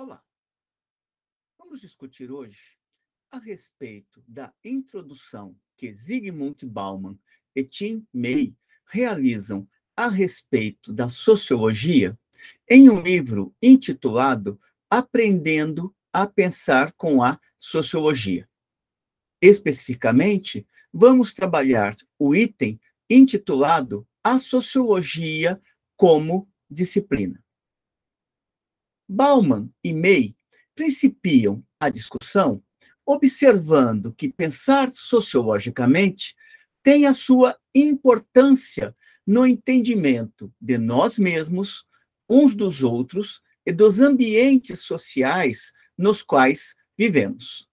Olá, vamos discutir hoje a respeito da introdução que Zygmunt Bauman e Tim May realizam a respeito da sociologia em um livro intitulado Aprendendo a Pensar com a Sociologia. Especificamente, vamos trabalhar o item intitulado A Sociologia como Disciplina. Bauman e May principiam a discussão observando que pensar sociologicamente tem a sua importância no entendimento de nós mesmos, uns dos outros e dos ambientes sociais nos quais vivemos.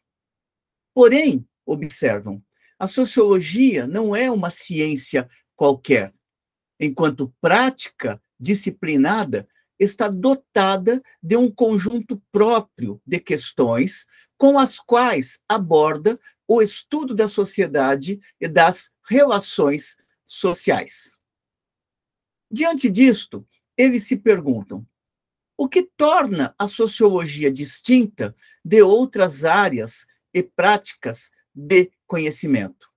Porém, observam, a sociologia não é uma ciência qualquer. Enquanto prática disciplinada, está dotada de um conjunto próprio de questões com as quais aborda o estudo da sociedade e das relações sociais. Diante disto, eles se perguntam: o que torna a sociologia distinta de outras áreas e práticas de conhecimento?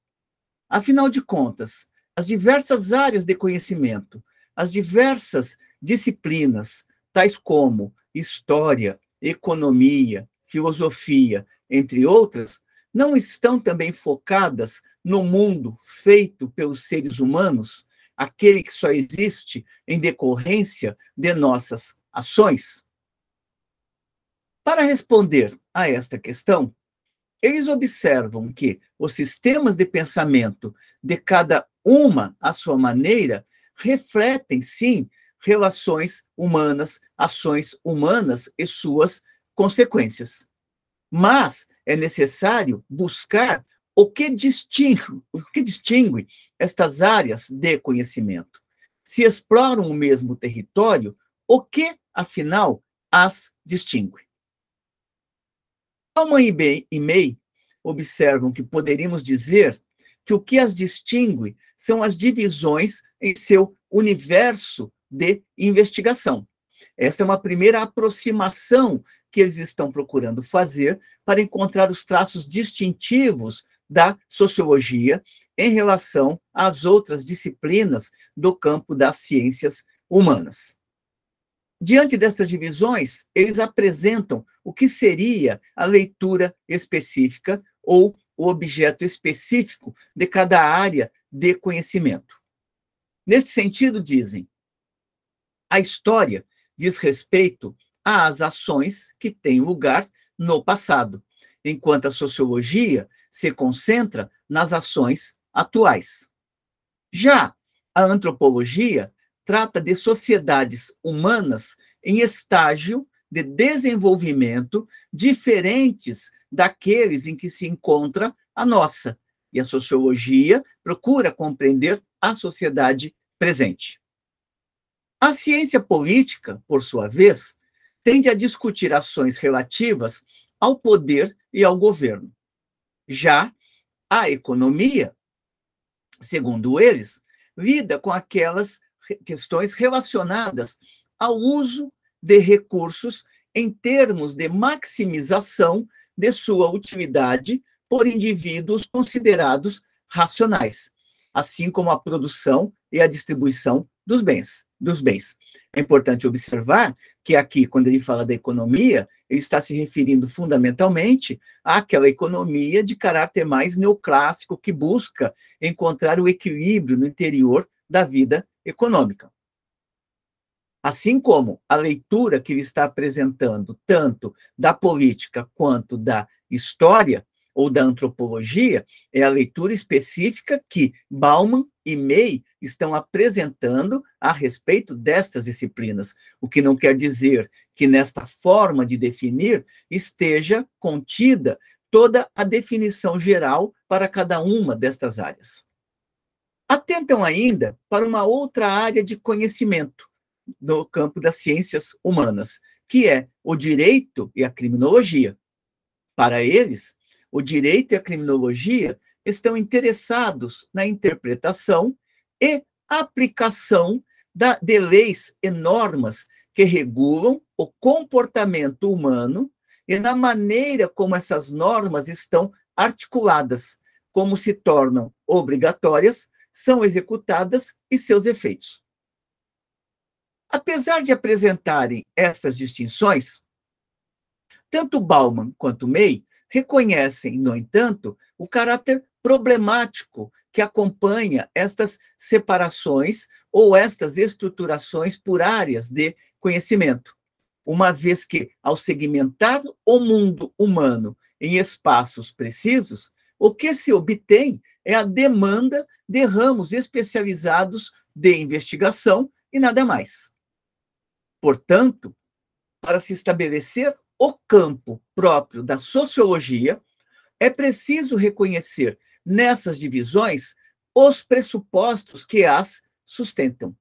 Afinal de contas, as diversas áreas de conhecimento, as diversas disciplinas, tais como história, economia, filosofia, entre outras, não estão também focadas no mundo feito pelos seres humanos, aquele que só existe em decorrência de nossas ações? Para responder a esta questão, eles observam que os sistemas de pensamento de cada uma à sua maneira refletem, sim, relações humanas, ações humanas e suas consequências. Mas é necessário buscar o que distingue estas áreas de conhecimento. Se exploram o mesmo território, o que, afinal, as distingue? Bauman e May observam que poderíamos dizer que o que as distingue são as divisões em seu universo de investigação. Essa é uma primeira aproximação que eles estão procurando fazer para encontrar os traços distintivos da sociologia em relação às outras disciplinas do campo das ciências humanas. Diante destas divisões, eles apresentam o que seria a leitura específica ou o objeto específico de cada área de conhecimento. Neste sentido, dizem, a história diz respeito às ações que têm lugar no passado, enquanto a sociologia se concentra nas ações atuais. Já a antropologia trata de sociedades humanas em estágio de desenvolvimento diferentes daqueles em que se encontra a nossa. E a sociologia procura compreender a sociedade presente. A ciência política, por sua vez, tende a discutir ações relativas ao poder e ao governo. Já a economia, segundo eles, lida com aquelas questões relacionadas ao uso de recursos em termos de maximização de sua utilidade por indivíduos considerados racionais, assim como a produção e a distribuição dos bens. É importante observar que aqui, quando ele fala da economia, ele está se referindo fundamentalmente àquela economia de caráter mais neoclássico que busca encontrar o equilíbrio no interior da vida econômica. Assim como a leitura que ele está apresentando, tanto da política quanto da história ou da antropologia, é a leitura específica que Bauman e May estão apresentando a respeito destas disciplinas, o que não quer dizer que nesta forma de definir esteja contida toda a definição geral para cada uma destas áreas. Atentam ainda para uma outra área de conhecimento no campo das ciências humanas, que é o direito e a criminologia. Para eles, o direito e a criminologia estão interessados na interpretação e aplicação de leis e normas que regulam o comportamento humano e na maneira como essas normas estão articuladas, como se tornam obrigatórias, são executadas e seus efeitos. Apesar de apresentarem essas distinções, tanto Bauman quanto May reconhecem, no entanto, o caráter problemático que acompanha estas separações ou estas estruturações por áreas de conhecimento, uma vez que, ao segmentar o mundo humano em espaços precisos, o que se obtém é a demanda de ramos especializados de investigação e nada mais. Portanto, para se estabelecer o campo próprio da sociologia, é preciso reconhecer nessas divisões os pressupostos que as sustentam.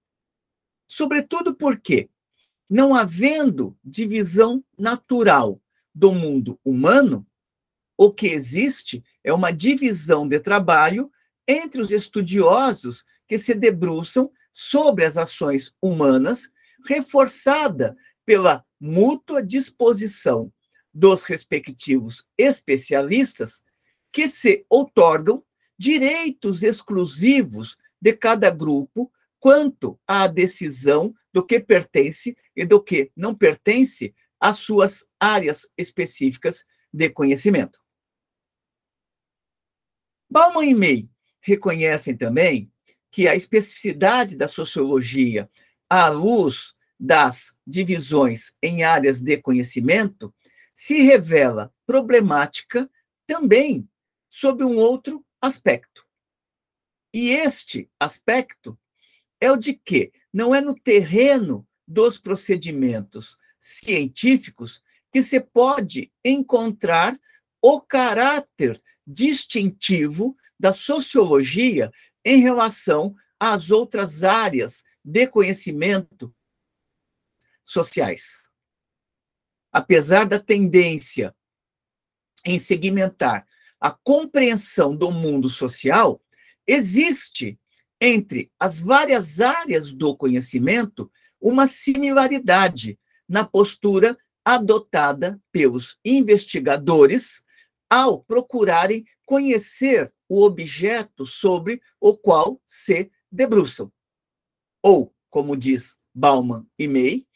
Sobretudo porque, não havendo divisão natural do mundo humano, o que existe é uma divisão de trabalho entre os estudiosos que se debruçam sobre as ações humanas, reforçada pela mútua disposição dos respectivos especialistas, que se outorgam direitos exclusivos de cada grupo quanto à decisão do que pertence e do que não pertence às suas áreas específicas de conhecimento. Bauman e May reconhecem também que a especificidade da sociologia, à luz das divisões em áreas de conhecimento, se revela problemática também sob um outro aspecto. E este aspecto é o de que não é no terreno dos procedimentos científicos que se pode encontrar o caráter distintivo da sociologia em relação às outras áreas de conhecimento sociais. Apesar da tendência em segmentar a compreensão do mundo social, existe entre as várias áreas do conhecimento uma similaridade na postura adotada pelos investigadores ao procurarem conhecer o objeto sobre o qual se debruçam. Ou, como diz Bauman e May,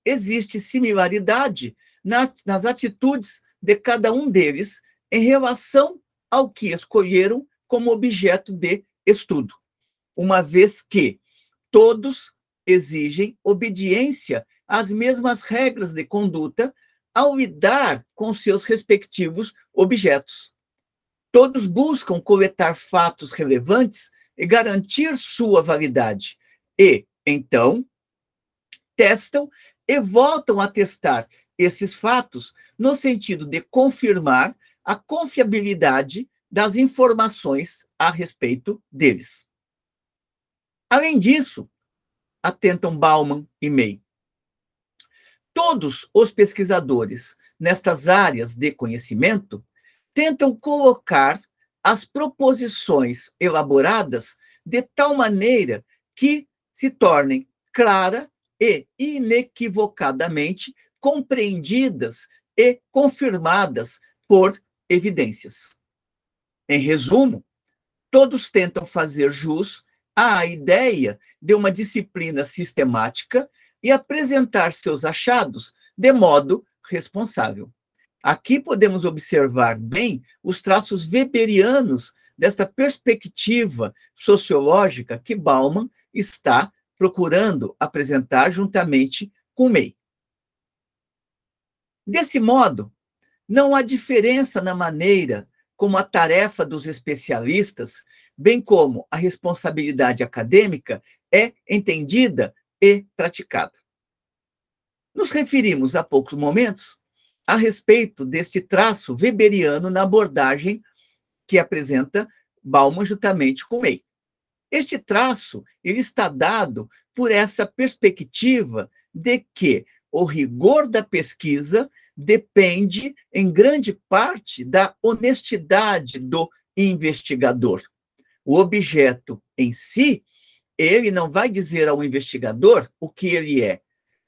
existe similaridade nas atitudes de cada um deles em relação ao que escolheram como objeto de estudo, uma vez que todos exigem obediência às mesmas regras de conduta ao lidar com seus respectivos objetos. Todos buscam coletar fatos relevantes e garantir sua validade. E, então, testam e voltam a testar esses fatos no sentido de confirmar a confiabilidade das informações a respeito deles. Além disso, atentam Bauman e May, todos os pesquisadores nestas áreas de conhecimento tentam colocar as proposições elaboradas de tal maneira que se tornem clara e inequivocadamente compreendidas e confirmadas por evidências. Em resumo, todos tentam fazer jus à ideia de uma disciplina sistemática e apresentar seus achados de modo responsável. Aqui podemos observar bem os traços weberianos desta perspectiva sociológica que Bauman está procurando apresentar juntamente com May. Desse modo, não há diferença na maneira como a tarefa dos especialistas, bem como a responsabilidade acadêmica, é entendida e praticada. Nos referimos há poucos momentos a respeito deste traço weberiano na abordagem que apresenta Bauman juntamente com May. Este traço ele está dado por essa perspectiva de que o rigor da pesquisa depende, em grande parte, da honestidade do investigador. O objeto em si, ele não vai dizer ao investigador o que ele é,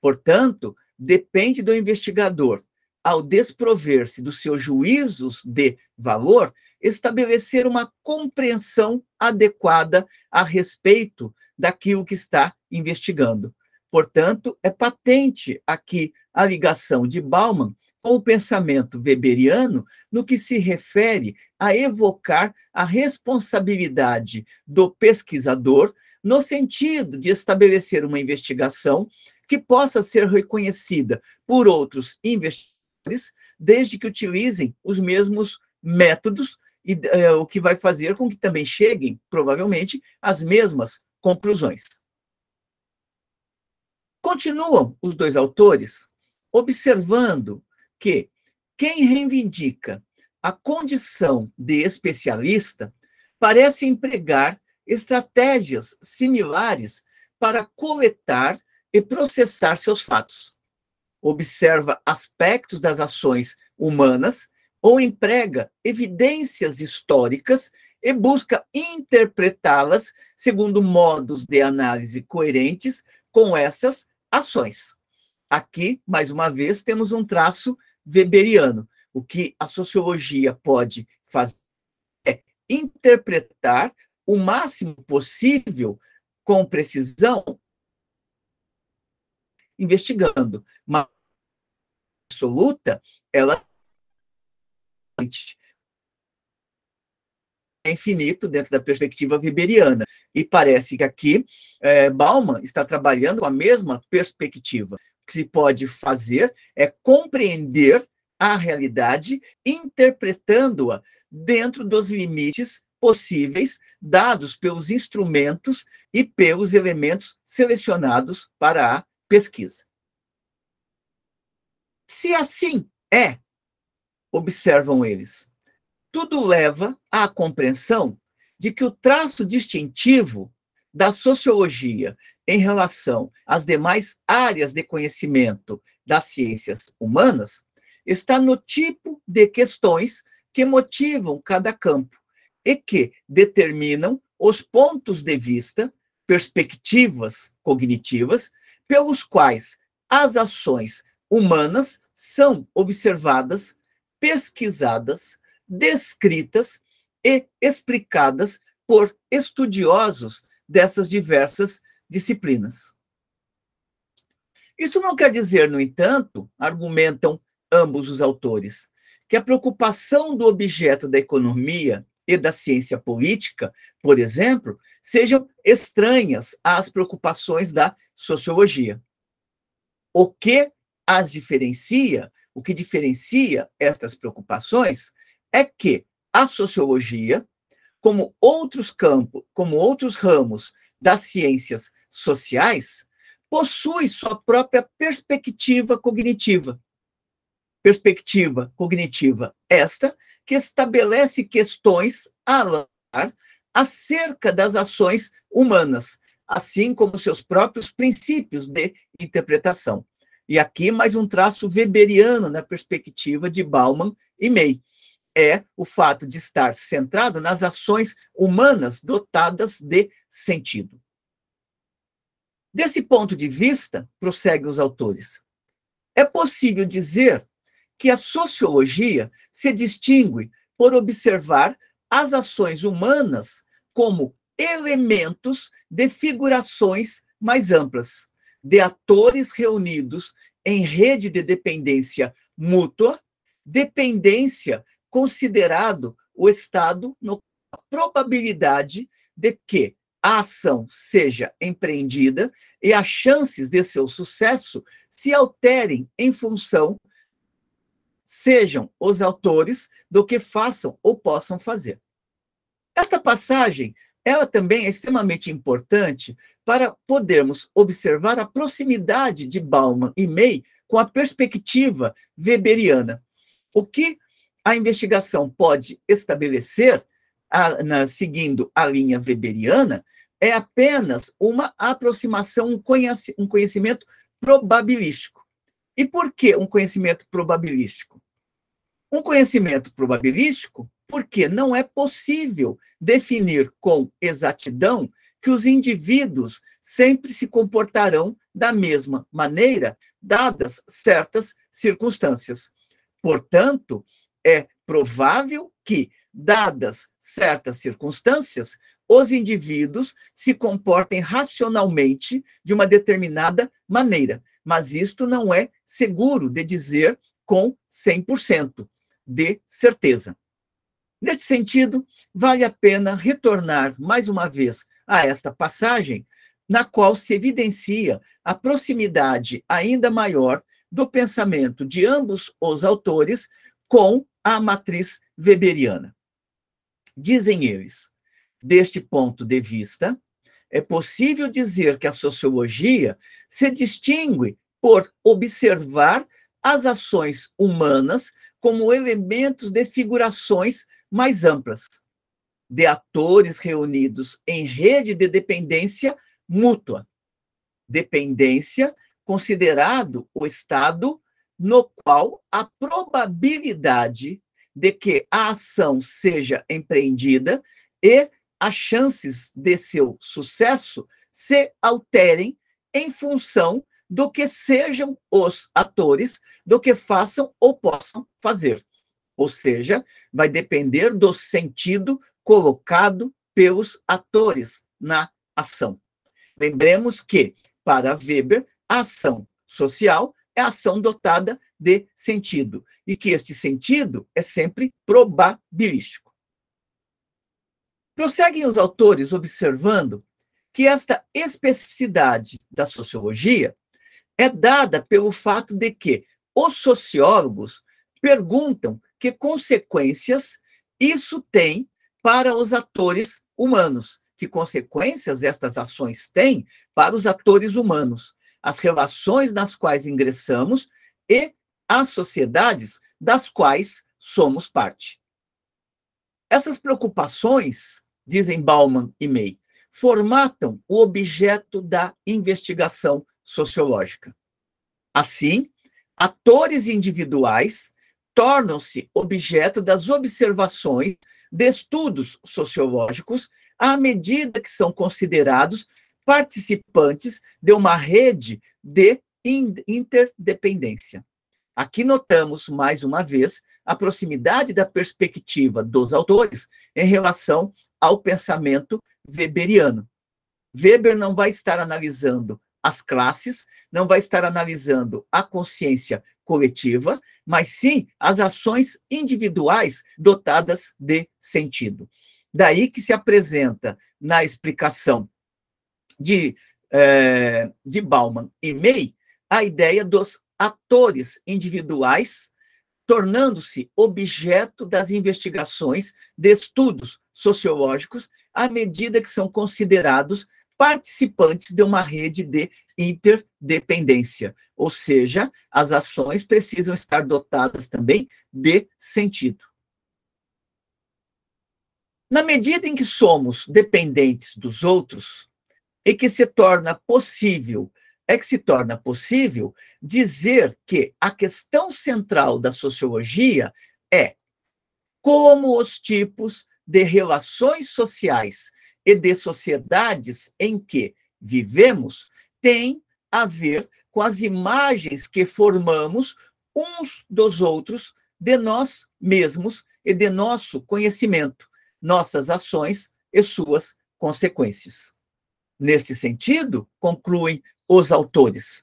Portanto, depende do investigador, ao desprover-se dos seus juízos de valor, estabelecer uma compreensão adequada a respeito daquilo que está investigando. Portanto, é patente aqui a ligação de Bauman com o pensamento weberiano no que se refere a evocar a responsabilidade do pesquisador no sentido de estabelecer uma investigação que possa ser reconhecida por outros investigadores, desde que utilizem os mesmos métodos, o que vai fazer com que também cheguem, provavelmente, às mesmas conclusões. Continuam os dois autores observando que quem reivindica a condição de especialista parece empregar estratégias similares para coletar e processar seus fatos. Observa aspectos das ações humanas ou emprega evidências históricas e busca interpretá-las segundo modos de análise coerentes com essas ações. Aqui, mais uma vez, temos um traço weberiano. O que a sociologia pode fazer é interpretar o máximo possível, com precisão, investigando. Mas absoluta, ela é infinito dentro da perspectiva weberiana. E parece que aqui Bauman está trabalhando com a mesma perspectiva. O que se pode fazer é compreender a realidade, interpretando-a dentro dos limites possíveis dados pelos instrumentos e pelos elementos selecionados para a pesquisa. Se assim é, observam eles, tudo leva à compreensão de que o traço distintivo da sociologia em relação às demais áreas de conhecimento das ciências humanas está no tipo de questões que motivam cada campo e que determinam os pontos de vista, perspectivas cognitivas, pelos quais as ações humanas são observadas, pesquisadas, descritas e explicadas por estudiosos dessas diversas disciplinas. Isso não quer dizer, no entanto, argumentam ambos os autores, que a preocupação do objeto da economia e da ciência política, por exemplo, sejam estranhas às preocupações da sociologia. O que as diferencia, o que diferencia estas preocupações é que a sociologia, como outros campos, como outros ramos das ciências sociais, possui sua própria perspectiva cognitiva. Perspectiva cognitiva esta que estabelece questões a lar acerca das ações humanas, assim como seus próprios princípios de interpretação. E aqui mais um traço weberiano na perspectiva de Bauman e May. É o fato de estar centrado nas ações humanas dotadas de sentido. Desse ponto de vista, prosseguem os autores, é possível dizer que a sociologia se distingue por observar as ações humanas como elementos de figurações mais amplas, de atores reunidos em rede de dependência mútua, dependência considerado o estado na probabilidade de que a ação seja empreendida e as chances de seu sucesso se alterem em função sejam os autores do que façam ou possam fazer. Esta passagem, ela também é extremamente importante para podermos observar a proximidade de Bauman e May com a perspectiva weberiana. O que a investigação pode estabelecer, seguindo a linha weberiana, é apenas uma aproximação, um conhecimento probabilístico. E por que um conhecimento probabilístico? Um conhecimento probabilístico porque não é possível definir com exatidão que os indivíduos sempre se comportarão da mesma maneira, dadas certas circunstâncias. Portanto, é provável que, dadas certas circunstâncias, os indivíduos se comportem racionalmente de uma determinada maneira, mas isto não é seguro de dizer com 100% de certeza. Neste sentido, vale a pena retornar mais uma vez a esta passagem, na qual se evidencia a proximidade ainda maior do pensamento de ambos os autores com a matriz weberiana. Dizem eles, deste ponto de vista, é possível dizer que a sociologia se distingue por observar as ações humanas como elementos de figurações mais amplas, de atores reunidos em rede de dependência mútua. Dependência considerado o estado no qual a probabilidade de que a ação seja empreendida e as chances de seu sucesso se alterem em função do que sejam os atores, do que façam ou possam fazer. Ou seja, vai depender do sentido colocado pelos atores na ação. Lembremos que, para Weber, a ação social é a ação dotada de sentido, e que este sentido é sempre probabilístico. Prosseguem os autores observando que esta especificidade da sociologia é dada pelo fato de que os sociólogos perguntam que consequências isso tem para os atores humanos, que consequências estas ações têm para os atores humanos, as relações nas quais ingressamos e as sociedades das quais somos parte. Essas preocupações, dizem Bauman e May, formatam o objeto da investigação sociológica. Assim, atores individuais tornam-se objeto das observações de estudos sociológicos à medida que são considerados participantes de uma rede de interdependência. Aqui notamos, mais uma vez, a proximidade da perspectiva dos autores em relação ao pensamento weberiano. Weber não vai estar analisando as classes, não vai estar analisando a consciência coletiva, mas sim as ações individuais dotadas de sentido. Daí que se apresenta na explicação de Bauman e May a ideia dos atores individuais tornando-se objeto das investigações de estudos sociológicos à medida que são considerados participantes de uma rede de interdependência, ou seja, as ações precisam estar dotadas também de sentido. Na medida em que somos dependentes dos outros, é que se torna possível dizer que a questão central da sociologia é como os tipos de relações sociais e de sociedades em que vivemos têm a ver com as imagens que formamos uns dos outros, de nós mesmos e de nosso conhecimento, nossas ações e suas consequências. Neste sentido, concluem os autores,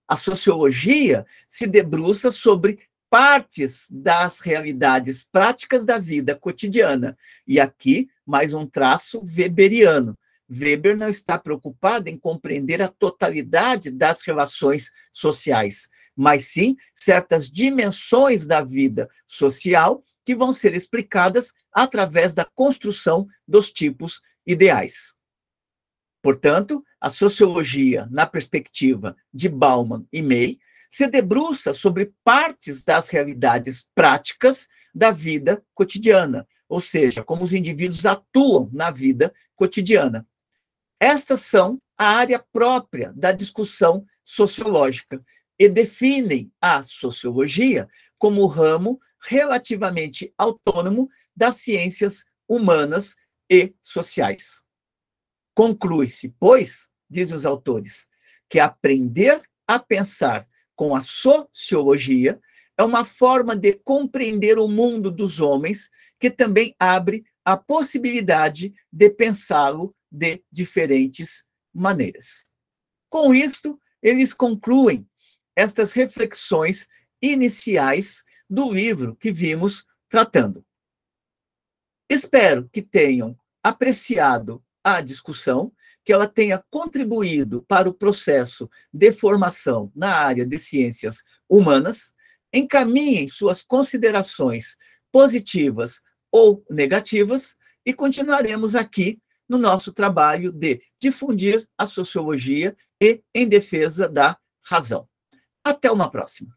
a sociologia se debruça sobre partes das realidades práticas da vida cotidiana. E aqui, mais um traço weberiano. Weber não está preocupado em compreender a totalidade das relações sociais, mas sim certas dimensões da vida social que vão ser explicadas através da construção dos tipos ideais. Portanto, a sociologia, na perspectiva de Bauman e May, se debruça sobre partes das realidades práticas da vida cotidiana, ou seja, como os indivíduos atuam na vida cotidiana. Estas são a área própria da discussão sociológica e definem a sociologia como ramo relativamente autônomo das ciências humanas e sociais. Conclui-se, pois, dizem os autores, que aprender a pensar com a sociologia é uma forma de compreender o mundo dos homens que também abre a possibilidade de pensá-lo de diferentes maneiras. Com isto, eles concluem estas reflexões iniciais do livro que vimos tratando. Espero que tenham apreciado a discussão, que ela tenha contribuído para o processo de formação na área de ciências humanas. Encaminhem suas considerações positivas ou negativas e continuaremos aqui no nosso trabalho de difundir a sociologia e em defesa da razão. Até uma próxima.